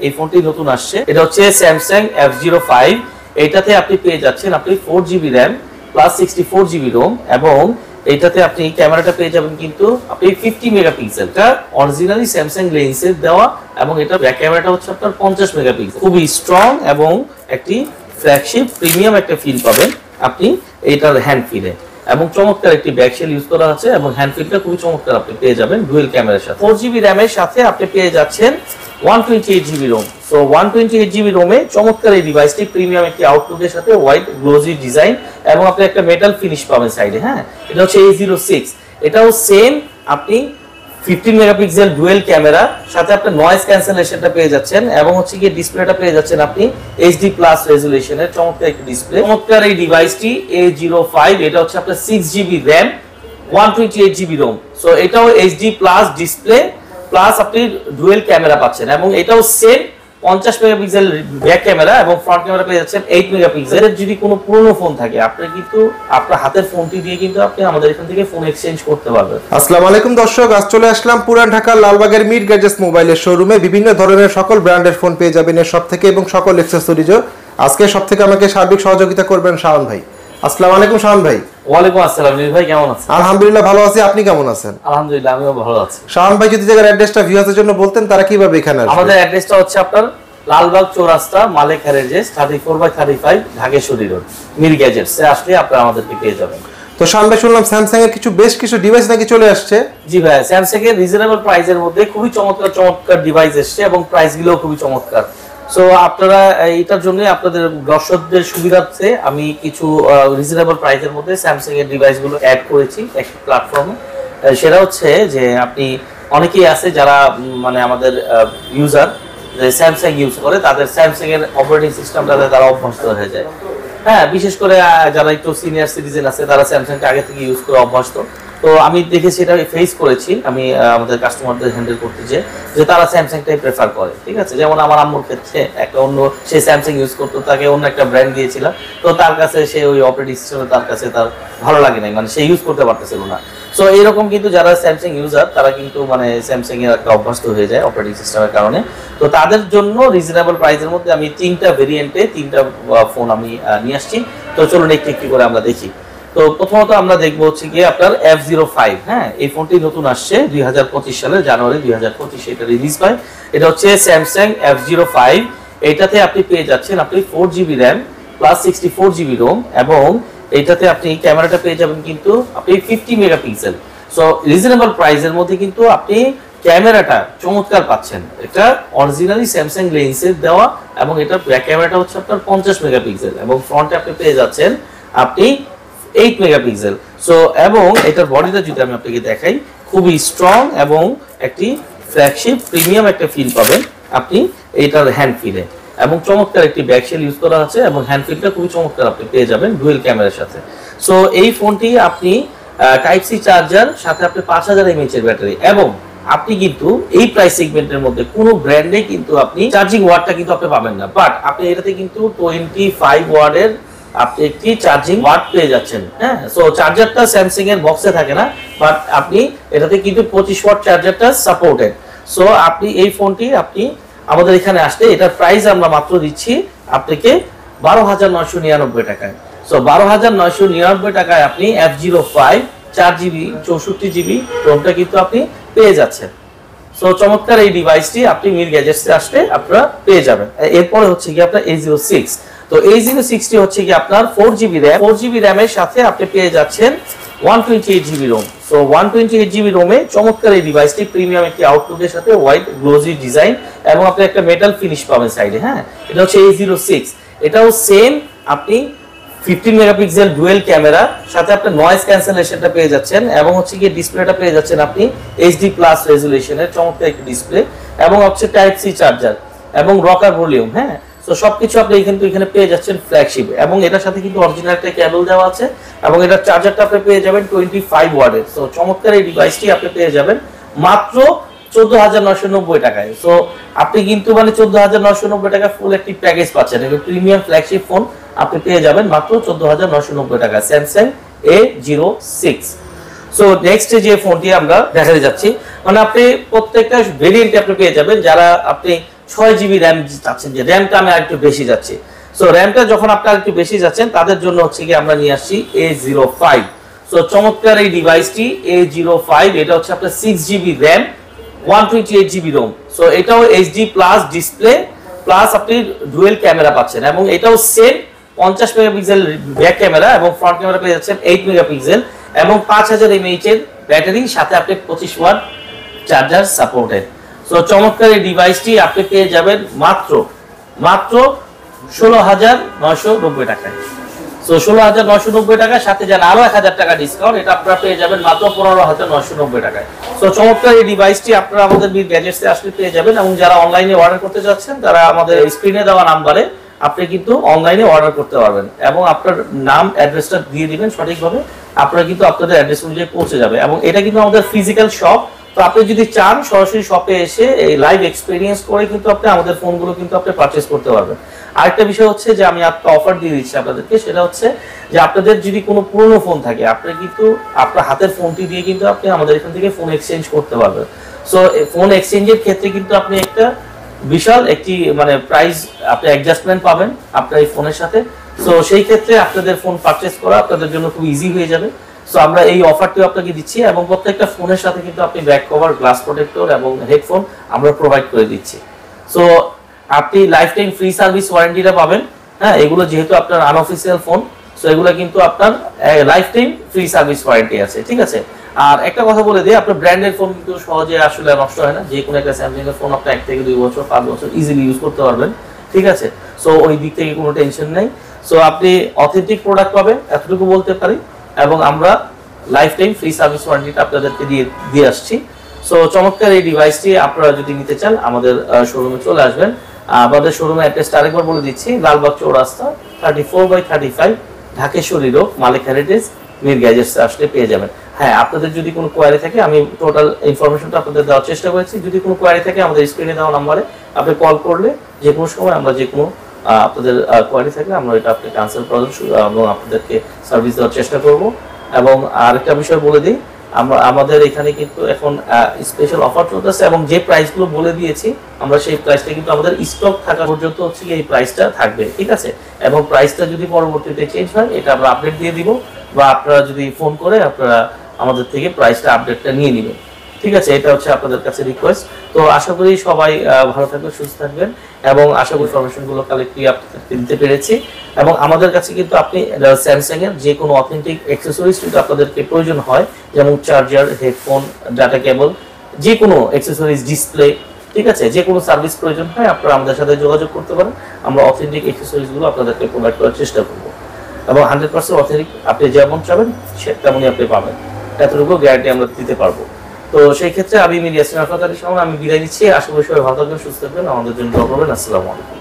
এই ফোনটি নতুন আসছে, এটা হচ্ছে স্যামসাং F05। এটাতে আপনি পেয়ে যাচ্ছেন আপনি 4GB RAM plus 64GB Rome, এবং এইটাতে আপনি ক্যামেরাটা পেয়ে যাবেন কিন্তু আপনি 50 মেগাপিক্সেল, এটা অরিজিনালি স্যামসাং লেন্সের দেওয়া, এবং এটা ব্যাক ক্যামেরাটা হচ্ছে আপনার 50 মেগাপিক্সেল। খুবই স্ট্রং এবং একটি ফ্ল্যাগশিপ প্রিমিয়াম একটা ফিল পাবেন আপনি এইটার হ্যান্ড ফিলে, এবং চমৎকার একটি ব্যাকশেল ইউজ করা আছে, এবং হ্যান্ড ফিলটা খুবই চমৎকার আপনি পেয়ে যাবেন ডুয়েল ক্যামেরার সাথে। 4GB র্যামের সাথে আপনি পেয়ে যাচ্ছেন 128GB রোম। সো 128GB রোমে চমৎকার এই ডিভাইসটি প্রিমিয়াম একটি আউটলুকের সাথে হোয়াইট গ্লোজি ডিজাইন, এবং আপনি একটা মেটাল ফিনিশ পাবেন সাইডে। হ্যাঁ, এটা হচ্ছে A06, এটাও সেম আপনি 15 মেগাপিক্সেল ডুয়েল ক্যামেরা, সাথে আপনি নয়েজ ক্যান্সেলেশনটা পেয়ে যাচ্ছেন, এবং হচ্ছে কি ডিসপ্লেটা পেয়ে যাচ্ছেন আপনি HD+ রেজোলিউশনের চমৎকার একটি ডিসপ্লে। চমৎকার এই ডিভাইসটি A05, এটা হচ্ছে আপনার 6GB RAM 128GB ROM. So এটাও HD+ ডিসপ্লে প্লাস আপনি ডুয়েল ক্যামেরা পাচ্ছেন, এবং এটাও সেম 50 মেগাপিক্সেল ব্যাক ক্যামেরা, এবং ফ্রন্ট ক্যামেরা পেয়ে যাচ্ছেন 8 মেগাপিক্সেল। যদি কোনো পুরনো ফোন থাকে আপনি কিন্তু আপনার হাতের ফোনটি দিয়ে কিন্তু আপনি আমাদের এখান থেকে ফোন এক্সচেঞ্জ করতে পারবেন। আসসালামু আলাইকুম দর্শক, আজ চলে আসলাম পুরান ঢাকার লালবাগের মিড গ্যাজেটস মোবাইলের শোরুমে। বিভিন্ন ধরনের সকল ব্র্যান্ডের ফোন পেয়ে যাবেন এর সব থেকে, এবং সকল অ্যাকসেসরিজও। আজকে সব থেকে আমাকে সার্বিক সহযোগিতা করবেন শাওন ভাই। আসসালামু আলাইকুম শাওন ভাই। ওয়ালাইকুম আসসালাম নীল ভাই, কেমন আছেন? আলহামদুলিল্লাহ ভালো আছি, আপনি কেমন আছেন? আলহামদুলিল্লাহ আমিও ভালো আছি। শাওন ভাই যদি জায়গার অ্যাড্রেসটা ভিউয়ারদের জন্য বলতেন তারা কিভাবে এখানে আসবে? আমাদের অ্যাড্রেসটা হচ্ছে আপনার লালবাগ চৌরাস্তা, মালিক হ্যারেজেস 34/35 ঢাকেশ্বরী রোড, মিড গ্যাজেটস এ আসলে আপনারা আমাদেরকে পেয়ে যাবেন। তো শাওন ভাই, শুনলাম স্যামসাং এর বেশ কিছু ডিভাইস নাকি চলে আসছে। জি ভাই, স্যামসাং এর রিজনেবল প্রাইসের মধ্যে খুবই চমৎকার ডিভাইস এসেছে, এবং প্রাইসগুলো খুবই চমৎকার। সো আপনারা এটার জন্য আপনাদের দর্শকদের সুবিধার্থে আমি কিছু রিজনেবল প্রাইসের মধ্যে স্যামসাং এর ডিভাইসগুলো অ্যাড করেছি একটি প্ল্যাটফর্মে। সেটা হচ্ছে যে আপনি অনেকেই আছে যারা মানে আমাদের ইউজার স্যামসাং ইউজ করে, তাদের স্যামসাং এর অপারেটিং সিস্টেমটাতে তারা অভ্যস্ত হয়ে যায়। হ্যাঁ, বিশেষ করে যারা একটু সিনিয়র সিটিজেন আছে তারা স্যামসাংটা আগে থেকে ইউজ করে অভ্যস্ত। তো আমি দেখেছি, এটা ফেস করেছি আমি আমাদের কাস্টমারদের হ্যান্ডেল করতে, যে তারা স্যামসাংটাই প্রেফার করে। ঠিক আছে, যেমন আমার আম্মুর ক্ষেত্রে একটা অন্য সে স্যামসাং ইউজ করতো, তাকে অন্য একটা ব্র্যান্ড দিয়েছিলাম, তো তার কাছে সে ওই অপারেটিং সিস্টেমে তার কাছে তার ভালো লাগে নাই, মানে সে ইউজ করতে পারতেছিল না। সো এরকম কিন্তু যারা স্যামসাং ইউজার তারা কিন্তু মানে স্যামসাং এর একটা অভ্যস্ত হয়ে যায় অপারেটিং সিস্টেমের কারণে। তো তাদের জন্য রিজনেবল প্রাইসের মধ্যে আমি 3টা ভেরিয়েন্টে 3টা ফোন আমি নিয়ে আসছি। তো চলুন একটু করে আমরা দেখি। তো প্রথমত আমরা দেখবো হচ্ছে গিয়ে আপনার F05। হ্যাঁ, এই ফোনটি নতুন আসছে 2025 সালের জানুয়ারি 2025 এটা রিলিজ পায়। এটা হচ্ছে স্যামসাং F05। এটাতে আপনি পেয়ে যাচ্ছেন আপনি 4GB RAM plus 64GB Rome, এবং এইটাতে আপনি ক্যামেরাটা পেয়ে যাবেন কিন্তু আপনি 50 মেগাপিক্সেল। সো রিজনেবল প্রাইসের মধ্যে কিন্তু আপনি ক্যামেরাটা চমৎকার পাচ্ছেন। এটা অরিজিনালি স্যামসাং লেন্সের দেওয়া, এবং এটা ব্যাক ক্যামেরাটা হচ্ছে আপনার 50 মেগাপিক্সেল, এবং ফ্রন্টে আপনি পেয়ে যাচ্ছেন আপনি 8 মেগাপিক্সেল। সো এবং এটার বডিটা যদি আমি আপনাকে দেখাই, খুবই স্ট্রং এবং একটি ফ্ল্যাগশিপ প্রিমিয়াম একটা ফিল পাবেন আপনি এইটার হ্যান্ড ফিলে, এবং চমৎকার একটি ব্যাকশেল ইউজ করা আছে, এবং হ্যান্ড ফিলটা খুবই চমৎকার আপনি পেয়ে যাবেন ডুয়েল ক্যামেরার সাথে। সো এই ফোনটি আপনি টাইপ সি চার্জার, সাথে আপনি 5000 mAh এর ব্যাটারি, এবং আপনি কিন্তু এই প্রাইস সেগমেন্টের মধ্যে কোনো ব্র্যান্ডে কিন্তু আপনি চার্জিং ওয়াটটা কিন্তু আপনি পাবেন না, বাট আপনি এটাতে কিন্তু 25 ওয়াটের আপনি একটি চার্জিং ওয়াট পেয়ে যাচ্ছেন। হ্যাঁ, সো চার্জারটা স্যামসাং এর বক্সে থাকে না, বাট আপনি এটাতে কিন্তু 25 ওয়াট চার্জারটা সাপোর্টেড। সো আপনি এই ফোনটি আপনি আমাদের এখানে আসলে এটার প্রাইস আমরা মাত্র দিচ্ছি আপনাকে 12,999 টাকায়। সো 12,999 টাকায় আপনি F05 4GB 64GB রোমটা কিন্তু আপনি পেয়ে যাচ্ছেন। সো চমৎকার এই ডিভাইসটি আপনি মিড গ্যাজেটসে আসলে আপনারা পেয়ে যাবেন। এরপরে হচ্ছে কি আপনার A06। তো A06 টি হচ্ছে কি আপনার 4GB র্যামের সাথে আপনি পেয়ে যাচ্ছেন 128GB রোম। সো 128GB রোমে চমৎকার এই ডিভাইসটি প্রিমিয়াম একটি আউটলুকের সাথে হোয়াইট গ্লোজি ডিজাইন, এবং আপনি একটা মেটাল ফিনিশ পাবেন সাইডে। হ্যাঁ, এটা হচ্ছে A06। এটাও সেম আপনি 15 মেগাপিক্সেল ডুয়েল ক্যামেরা, সাথে আপনি নয়েজ ক্যান্সেলেশনটা পেয়ে যাচ্ছেন, এবং হচ্ছে কি ডিসপ্লেটা পেয়ে যাচ্ছেন আপনি HD+ রেজোলিউশনের চমৎকার একটি ডিসপ্লে, এবং হচ্ছে টাইপ সি চার্জার এবং রকার ভলিউম। হ্যাঁ, সো সবকিছু আপনি এখানে পেয়ে যাচ্ছেন ফ্ল্যাগশিপ, এবং এটার সাথে কিন্তু অরিজিনাল একটা কেবল দেওয়া আছে, এবং এটার চার্জারটা আপনি পেয়ে যাবেন 25 ওয়াটের। সো চমৎকার এই ডিভাইসটি আপনি পেয়ে যাবেন মাত্র 14,990 টাকায়। সো আপনি কিন্তু মানে 14,990 টাকা ফুল একটি প্যাকেজ পাচ্ছেন, একটা প্রিমিয়াম ফ্ল্যাগশিপ ফোন আপনি পেয়ে যাবেন মাত্র 14,990 টাকা, স্যামসাং A06। সো নেক্সট যে ফোনটি আমরা দেখাতে যাচ্ছি, মানে আপনি প্রত্যেকটা ভেরিয়েন্টে আপনি পেয়ে যাবেন। যারা আপনি 6GB র্যাম চাচ্ছেন, যে র্যামটা আমি আরেকটু বেশি যাচ্ছি, সো র্যামটা যখন আপনারা একটু বেশি যাচ্ছেন তাদের জন্য হচ্ছে কি আমরা নিয়ে আসছি A05। সো চমৎকার এই ডিভাইসটি A05, এটা হচ্ছে আপনার 6GB RAM 128GB ROM. So এটাও HD প্লাস ডিসপ্লে প্লাস আপনি ডুয়েল ক্যামেরা পাচ্ছেন, এবং এটাও সেম 50 মেগাপিক্সেল ব্যাক ক্যামেরা এবং ফ্রন্ট ক্যামেরা পেয়ে যাচ্ছেন 8 মেগাপিক্সেল এবং 5000 mAh এর ব্যাটারি, সাথে আপনি 25 ওয়াট চার্জার সাপোর্টেড। সো চমৎকার এই ডিভাইসটি আপনি পেয়ে যাবেন মাত্র 16,990 টাকায়। সো 16,990 টাকা, সাথে যান আরো 1000 টাকা ডিসকাউন্ট, এটা আপনারা পেয়ে যাবেন মাত্র 15,990 টাকায়। সো চমৎকার এই ডিভাইসটি আপনারা আমাদের মির গ্যাজেটসে আসলে পেয়ে যাবেন, এবং যারা অনলাইনে অর্ডার করতে যাচ্ছেন তারা আমাদের স্ক্রিনে দেওয়া নাম্বারে আপনি কিন্তু অনলাইনে অর্ডার করতে পারবেন, এবং আপনার নাম অ্যাড্রেসটা দিয়ে দিবেন সঠিকভাবে, আপনারা কিন্তু আপনাদের অ্যাড্রেস অনুযায়ী পৌঁছে যাবে। এবং এটা কিন্তু আমাদের ফিজিক্যাল শপ, তো আপনি যদি চান সরাসরি শপে এসে এই লাইভ এক্সপেরিয়েন্স করে কিন্তু আপনি আমাদের ফোনগুলো কিন্তু আপনি পারচেজ করতে পারবেন। আরেকটা বিষয় হচ্ছে যে আমি একটা অফার দিয়ে দিচ্ছি আপনাদেরকে, সেটা হচ্ছে যে আপনাদের যদি কোনো পুরনো ফোন থাকে, আপনি কিন্তু আপনার হাতের ফোনটি দিয়ে কিন্তু আপনি আমাদের এখান থেকে ফোন এক্সচেঞ্জ করতে পারবেন। সো ফোন এক্সচেঞ্জের ক্ষেত্রে কিন্তু আপনি একটা বিশাল একটি মানে প্রাইস আপনি অ্যাডজাস্টমেন্ট পাবেন আপনার এই ফোনের সাথে। সো সেই ক্ষেত্রে আপনাদের ফোন পারচেজ করা আপনাদের জন্য খুব ইজি হয়ে যাবে। সো আমরা এই অফারটিও আপনাকে দিচ্ছি, এবং প্রত্যেকটা ফোনের সাথে কিন্তু আপনি ব্যাক কভার, গ্লাস প্রোটেক্টর এবং হেডফোন আমরা প্রোভাইড করে দিচ্ছি। সো আপনি লাইফ টাইম ফ্রি সার্ভিস ওয়ারেন্টিটা পাবেন। হ্যাঁ, এগুলো যেহেতু আপনার আনঅফিসিয়াল ফোন, সো এগুলো কিন্তু আপনার life time free service warranty আছে, ঠিক আছে। আর একটা কথা বলে দিই, আপনার ব্র্যান্ডের ফোন কিন্তু সহজে আসলে নষ্ট হয় না, যে কোনো একটা স্যামসাং এর ফোন আপনি 1 থেকে 2 বছর 5 বছর ইজিলি ইউজ করতে পারবেন, ঠিক আছে। সো ওই দিক থেকে কোনো টেনশন নেই। সো আপনি অথেন্টিক প্রোডাক্ট পাবেন এতটুকু বলতে পারি, এবং আমরা লাইফ টাইম ফ্রি সার্ভিস ওয়ারেন্টিটা আপনাদেরকে দিয়ে আসছি। সো চমৎকার এই ডিভাইসটি আপনারা যদি নিতে চান আমাদের শোরুমে চলে আসবেন। আমাদের শোরুমের অ্যাড্রেসটা আরেকবার বলে দিচ্ছি, লালবাগ চৌরাস্তা 34/35 ঢাকেশ্বরী রোড, মালিক হেরিটেজ মির গ্যাজেটসে আসলে পেয়ে যাবেন। হ্যাঁ, আপনাদের যদি কোনো কোয়ারি থাকে, আমি টোটাল ইনফরমেশনটা আপনাদের দেওয়ার চেষ্টা করেছি, যদি কোনো কোয়ারি থাকে আমাদের স্ক্রিনে দেওয়া নাম্বারে আপনি কল করলে যে কোনো সময় আমরা যে কোনো আপনাদের কোয়ারি থাকলে আমরা এটা আপনাকে আনসার করার এবং আপনাদেরকে সার্ভিস দেওয়ার চেষ্টা করব। এবং আরেকটা বিষয় বলে দিই, আমাদের এখানে কিন্তু এখন স্পেশাল অফার চলতেছে, এবং যে প্রাইসগুলো বলে দিয়েছি আমরা সেই প্রাইসটা কিন্তু আমাদের স্টক থাকা পর্যন্ত হচ্ছে এই প্রাইসটা থাকবে, ঠিক আছে। এবং প্রাইসটা যদি পরবর্তীতে চেঞ্জ হয় এটা আমরা আপডেট দিয়ে দিব, বা আপনারা যদি ফোন করে আপনারা আমাদের থেকে প্রাইসটা আপডেটটা নিয়ে নেবেন, ঠিক আছে। এটা হচ্ছে আপনাদের কাছে রিকোয়েস্ট। তো আশা করি সবাই ভালো থাকবেন, সুস্থ থাকবেন, এবং আশা করি ইনফরমেশনগুলো কালেক্ট আপনাদেরকে দিতে পেরেছি। এবং আমাদের কাছে কিন্তু আপনি স্যামসাং এর যে কোনো অথেন্টিক অ্যাক্সেসরিজ যদি আপনাদেরকে প্রয়োজন হয়, যেমন চার্জার, হেডফোন, ডাটা কেবল, যে কোনো অ্যাক্সেসরিজ, ডিসপ্লে, ঠিক আছে, যে কোনো সার্ভিস প্রয়োজন হয় আপনারা আমাদের সাথে যোগাযোগ করতে পারেন। আমরা অথেন্টিক অ্যাক্সেসরিজগুলো আপনাদেরকে প্রোভাইড করার চেষ্টা করব, এবং 100% অথেন্টিক আপনি যেমন চাবেন তেমনই আপনি পাবেন, এতটুকু গ্যারান্টি আমরা দিতে পারবো। তো সেই ক্ষেত্রে আমি মির ইয়াসিন আফরাদ আলী শাওন, আমি বিদায় নিচ্ছি। আশা করি সবাই ভালো থাকবেন, সুস্থ থাকবেন, আমাদের জন্য দোয়া করবেন। আসসালামু আলাইকুম।